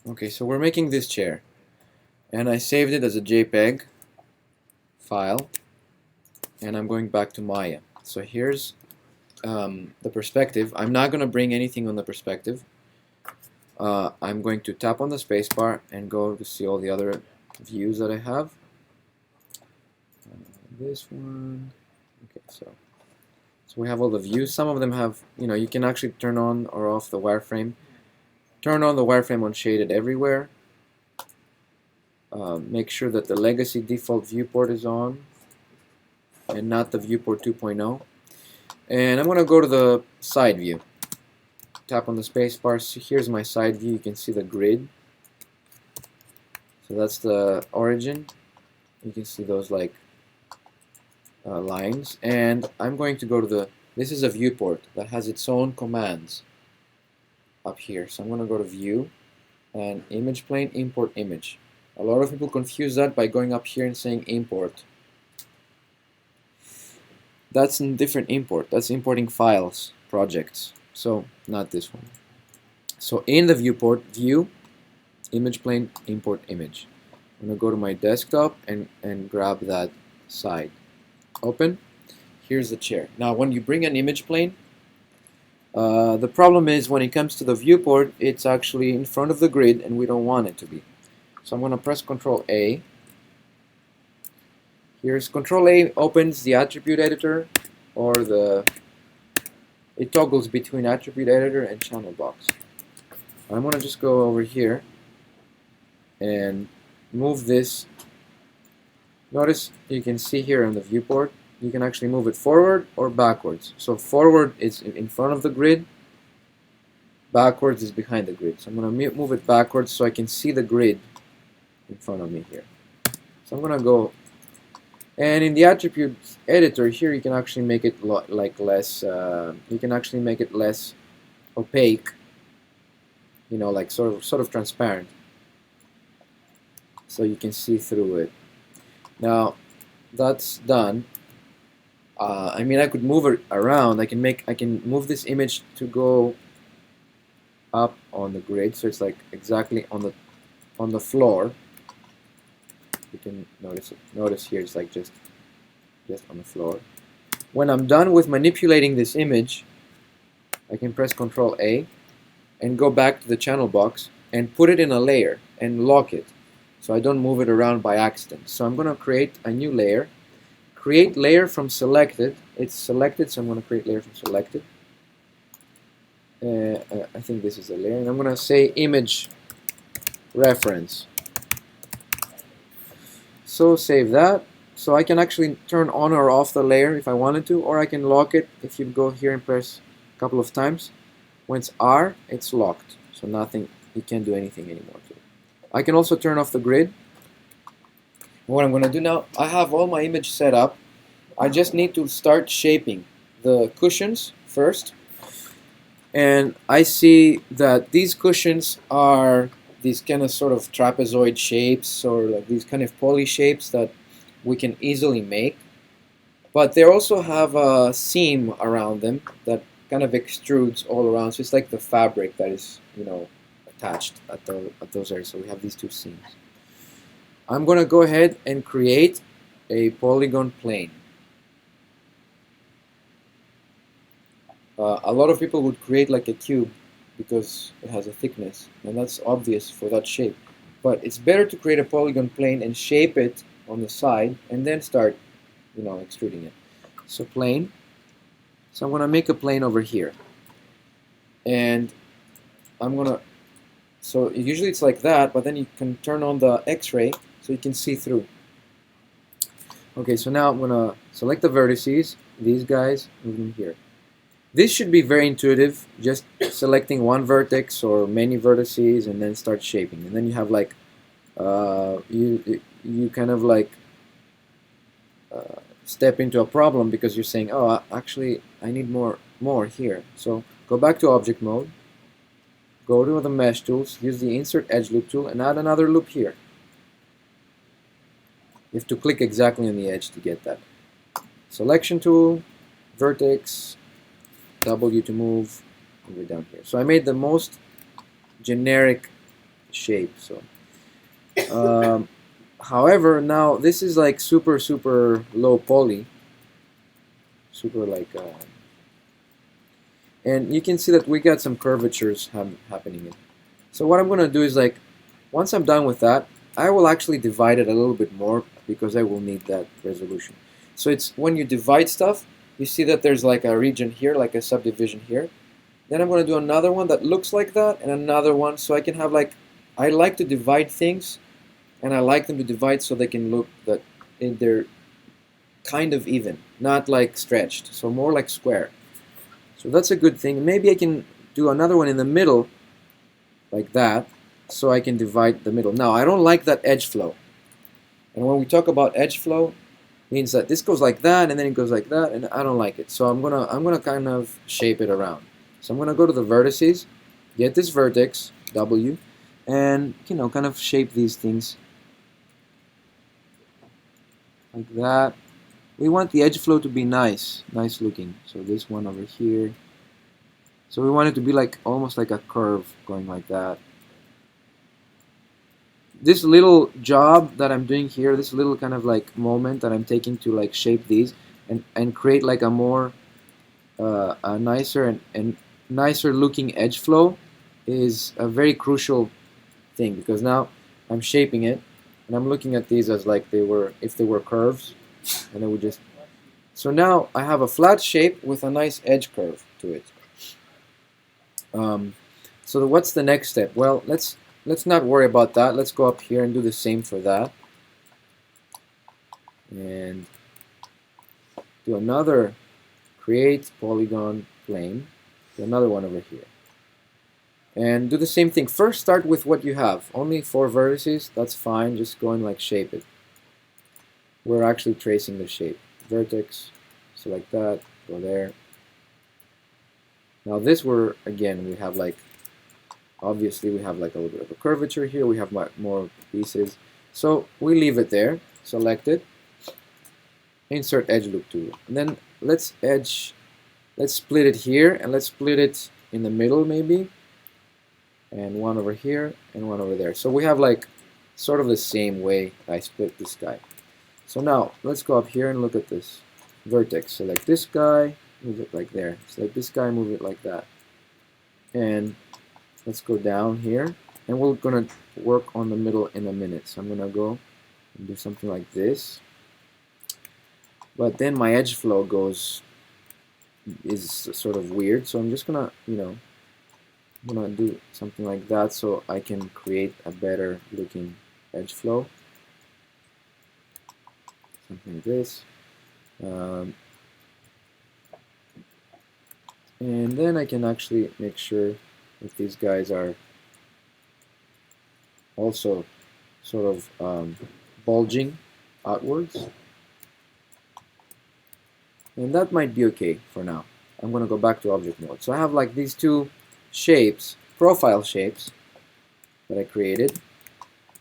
Okay, so we're making this chair, and I saved it as a JPEG file, and I'm going back to Maya. So here's the perspective. I'm not going to bring anything on the perspective. I'm going to tap on the spacebar and go to see all the other views that I have. This one. Okay, so we have all the views. Some of them have, you can actually turn on or off the wireframe. Turn on the wireframe on shaded everywhere. Make sure that the legacy default viewport is on and not the viewport 2.0. And I'm going to go to the side view. Tap on the spacebar. So here's my side view. You can see the grid. So that's the origin. You can see those like lines. And I'm going to go to this is a viewport that has its own commands up here. So I'm going to go to View and Image Plane, Import Image. A lot of people confuse that by going up here and saying Import. That's a different import. That's importing files, projects. So not this one. So in the viewport, View, Image Plane, Import Image. I'm going to go to my desktop and grab that side. Open. Here's the chair. Now when you bring an image plane, the problem is when it comes to the viewport, it's actually in front of the grid and we don't want it to be. So I'm going to press Control A. Here's Control A opens the attribute editor, or it toggles between attribute editor and channel box. I'm going to just go over here and move this. Notice you can see here on the viewport, you can actually move it forward or backwards. So forward is in front of the grid, backwards is behind the grid. So I'm going to move it backwards so I can see the grid in front of me here. So I'm going to go, and in the attributes editor here you can actually make it less, you can actually make it less opaque, like sort of transparent, so you can see through it. Now that's done. I mean, I could move it around. I can move this image to go up on the grid, so it's like exactly on the floor. You can notice it. Notice here it's like just on the floor. When I'm done with manipulating this image, I can press Control A and go back to the channel box and put it in a layer and lock it, so I don't move it around by accident. So I'm going to create a new layer. Create layer from selected. It's selected, so I'm going to create layer from selected. I think this is a layer, and I'm going to say image reference. So save that. So I can actually turn on or off the layer if I wanted to, or I can lock it. If you go here and press a couple of times, when it's R, it's locked. So nothing, you can't do anything anymore to it. I can also turn off the grid. What I'm going to do now, I have all my image set up. I just need to start shaping the cushions first. And I see that these cushions are these kind of sort of trapezoid shapes, or like these kind of poly shapes that we can easily make. But they also have a seam around them that kind of extrudes all around. So it's like the fabric that is, attached at those areas. So we have these two seams. I'm going to go ahead and create a polygon plane. A lot of people would create like a cube because it has a thickness, and that's obvious for that shape. But it's better to create a polygon plane and shape it on the side and then start, extruding it. So plane. So I'm going to make a plane over here. And I'm going to, so usually it's like that, but then you can turn on the X-ray so you can see through. Okay, so now I'm going to select the vertices, these guys, move them here. This should be very intuitive, just selecting one vertex or many vertices and then start shaping. And then you have like, you kind of like step into a problem because you're saying, oh, actually I need more here. So go back to object mode, go to the mesh tools, use the insert edge loop tool and add another loop here. You have to click exactly on the edge to get that. Selection tool, vertex, W to move, and we're down here. So I made the most generic shape. So however, now this is like super low poly, super like and you can see that we got some curvatures happening. So what I'm gonna do is, like, once I'm done with that, I will actually divide it a little bit more because I will need that resolution. So it's when you divide stuff, you see that there's like a region here, like a subdivision here. Then I'm going to do another one that looks like that, and another one, so I can have, like, I like to divide things, and I like them to divide so they can look that they're kind of even, not like stretched, so more like square. So that's a good thing. Maybe I can do another one in the middle, like that, so I can divide the middle. Now, I don't like that edge flow. And when we talk about edge flow, means that this goes like that, and then it goes like that, and I don't like it. So I'm gonna kind of shape it around. So I'm gonna go to the vertices, get this vertex W, and kind of shape these things like that. We want the edge flow to be nice looking. So this one over here. So we want it to be like almost like a curve going like that. This little job that I'm doing here, this little kind of like moment that I'm taking to like shape these and create like a more a nicer and nicer looking edge flow is a very crucial thing, because now I'm shaping it and I'm looking at these as like if they were curves, and it would just, so now I have a flat shape with a nice edge curve to it. So what's the next step? Well, let's not worry about that. Let's go up here and do the same for that, and do another create polygon plane, do another one over here, and do the same thing. First, start with what you have. Only 4 vertices, that's fine. Just go and like shape it. We're actually tracing the shape. Vertex, select that, go there. Now this, again, we have like, obviously we have like a little bit of a curvature here. We have more pieces. So we leave it there, select it, insert edge loop tool. And then let's split it here, and let's split it in the middle maybe. And one over here, and one over there. So we have like sort of the same way I split this guy. So now let's go up here and look at this vertex. Select this guy, move it like there. Select this guy, move it like that. And let's go down here, and we're gonna work on the middle in a minute. So I'm gonna go and do something like this. But then my edge flow is sort of weird. So I'm just gonna, I'm gonna do something like that so I can create a better looking edge flow. Something like this. And then I can actually make sure that these guys are also sort of bulging outwards. And that might be okay for now. I'm going to go back to object mode. So I have like these 2 shapes, profile shapes that I created,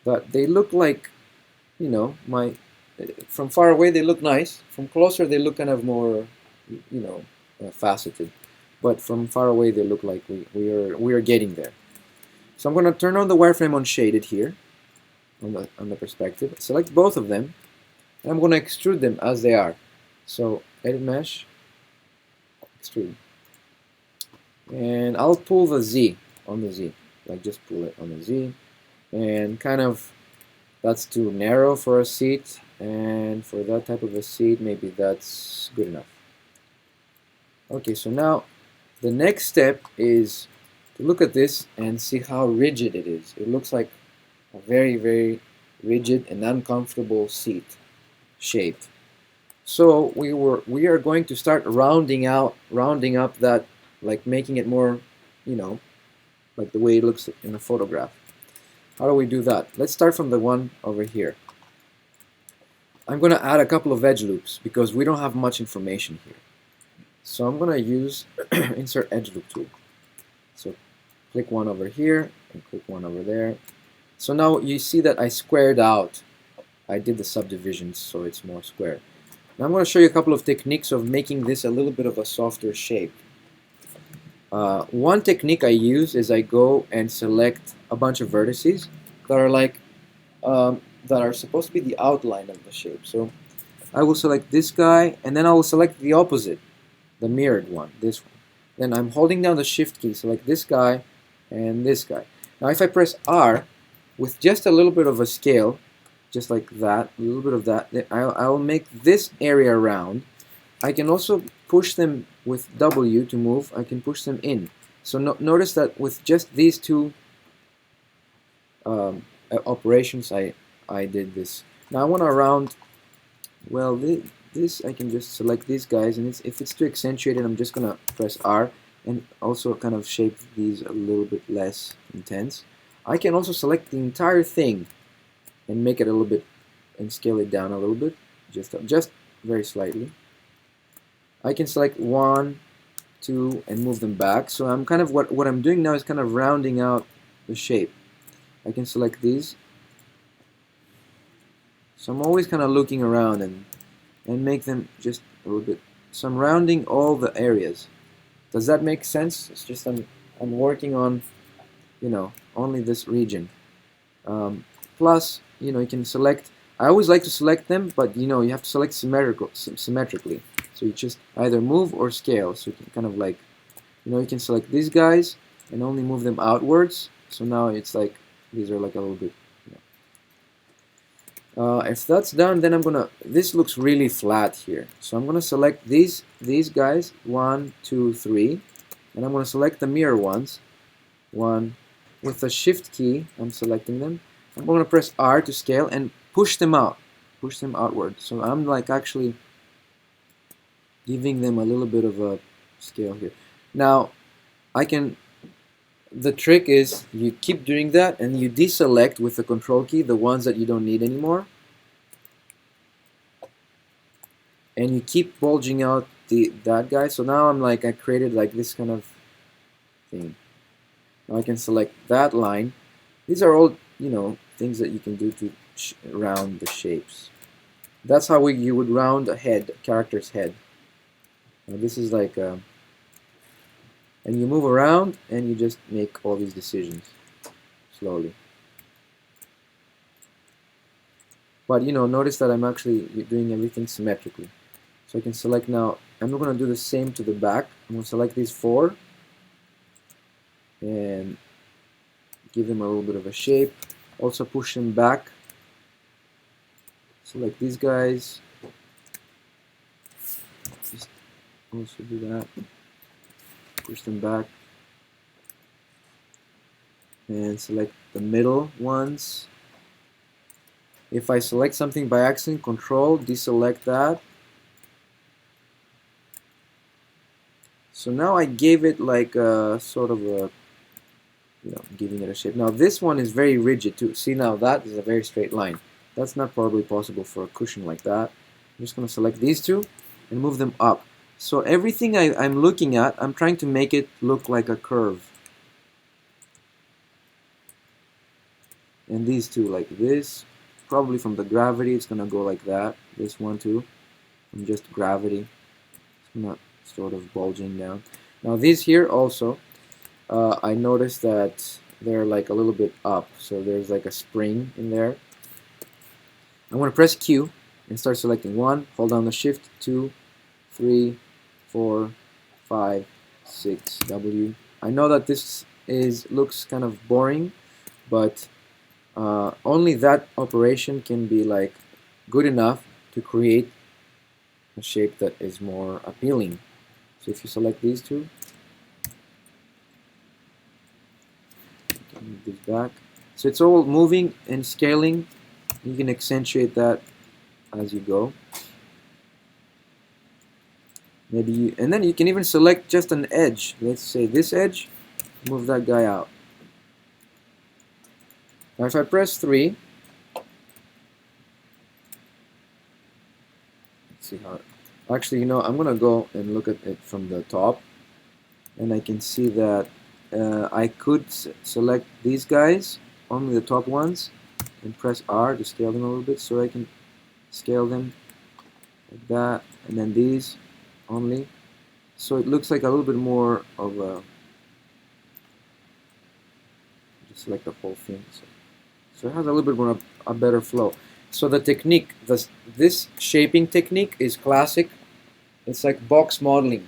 but they look like, from far away they look nice. From closer they look kind of more, faceted. But from far away they look like we are getting there. So I'm going to turn on the wireframe on shaded here, on the perspective. Select both of them, and I'm going to extrude them as they are. So edit mesh, extrude, and I'll pull the Z on the Z, like just pull it on the Z, and kind of that's too narrow for a seat, and for that type of a seat maybe that's good enough. Okay, so now the next step is to look at this and see how rigid it is. It looks like a very rigid and uncomfortable seat shape. So we are going to start rounding up that, like making it more, like the way it looks in a photograph. How do we do that? Let's start from the one over here. I'm going to add a couple of edge loops because we don't have much information here. So I'm going to use insert edge loop tool. So click one over here and click one over there. So now you see that I squared out. I did the subdivisions so it's more square. Now I'm going to show you a couple of techniques of making this a little bit of a softer shape. One technique I use is I go and select a bunch of vertices that are like that are supposed to be the outline of the shape. So I will select this guy, and then I will select the opposite, the mirrored one, this one. Then I'm holding down the Shift key, select this guy and this guy. Now if I press R, with just a little bit of a scale, just like that, a little bit of that, I'll make this area round. I can also push them with W to move. I can push them in. So notice that with just these two operations, I did this. Now I want to round. Well, this I can just select these guys, and if it's too accentuated, I'm just gonna press R and also kind of shape these a little bit less intense. I can also select the entire thing and make it a little bit and scale it down a little bit, just very slightly. I can select 1, 2, and move them back. So I'm kind of what I'm doing now is kind of rounding out the shape. I can select these. So I'm always kind of looking around and make them just a little bit. So I'm rounding all the areas. Does that make sense? It's just I'm working on, you know, only this region. Plus, you know, you can select. I always like to select them, but you know, you have to select symmetrically. So you just either move or scale. So you can kind of like, you know, you can select these guys and only move them outwards. So now it's like these are like a little bit. If that's done, then I'm gonna. This looks really flat here, so I'm gonna select these guys, 1, 2, 3, and I'm gonna select the mirror ones, 1. With the Shift key, I'm selecting them. I'm gonna press R to scale and push them outward. So I'm like actually giving them a little bit of a scale here. Now, I can. The trick is you keep doing that and you deselect with the Control key the ones that you don't need anymore, and you keep bulging out that guy. So now I'm like, I created like this kind of thing. Now I can select that line. These are all, you know, things that you can do to round the shapes. That's how you would round a character's head. Now this is like and you move around and you just make all these decisions slowly. But you know, notice that I'm actually doing everything symmetrically. So I can select now. I'm not going to do the same to the back. I'm going to select these 4 and give them a little bit of a shape. Also push them back. Select these guys. Just also do that. Push them back. And select the middle ones. If I select something by accident, Control, deselect that. So now I gave it like a sort of a, you know, giving it a shape. Now this one is very rigid too. See, now that is a very straight line. That's not probably possible for a cushion like that. I'm just going to select these 2 and move them up. So everything I'm looking at, I'm trying to make it look like a curve. And these 2 like this. Probably from the gravity, it's going to go like that. This one too. From just gravity. It's not sort of bulging down. Now these here also, I noticed that they're like a little bit up. So there's like a spring in there. I'm going to press Q and start selecting 1. Hold down the Shift, 2, 3, 4, 5, 6, W. I know that this looks kind of boring, but only that operation can be like good enough to create a shape that is more appealing. So if you select these 2, move this back. So it's all moving and scaling. You can accentuate that as you go. Maybe and then you can even select just an edge. Let's say this edge, move that guy out. Now if I press 3, let's see how. Actually, you know, I'm gonna go and look at it from the top, and I can see that I could select these guys, only the top ones, and press R to scale them a little bit, so I can scale them like that, and then these only, so it looks like a little bit more of a select the whole thing. So it has a little bit more a better flow. So the technique, this shaping technique is classic. It's like box modeling.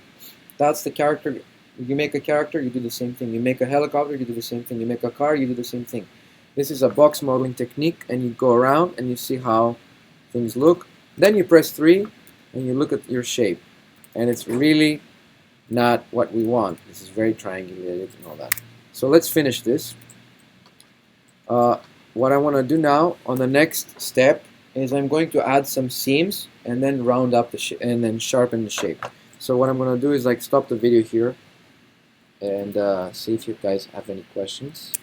That's the character. You make a character, you do the same thing. You make a helicopter, you do the same thing. You make a car, you do the same thing. This is a box modeling technique, and you go around and you see how things look. Then you press 3 and you look at your shape, and it's really not what we want. This is very triangulated and all that. So let's finish this. What I want to do now on the next step is I'm going to add some seams and then round up the and then sharpen the shape. So what I'm going to do is like stop the video here and see if you guys have any questions.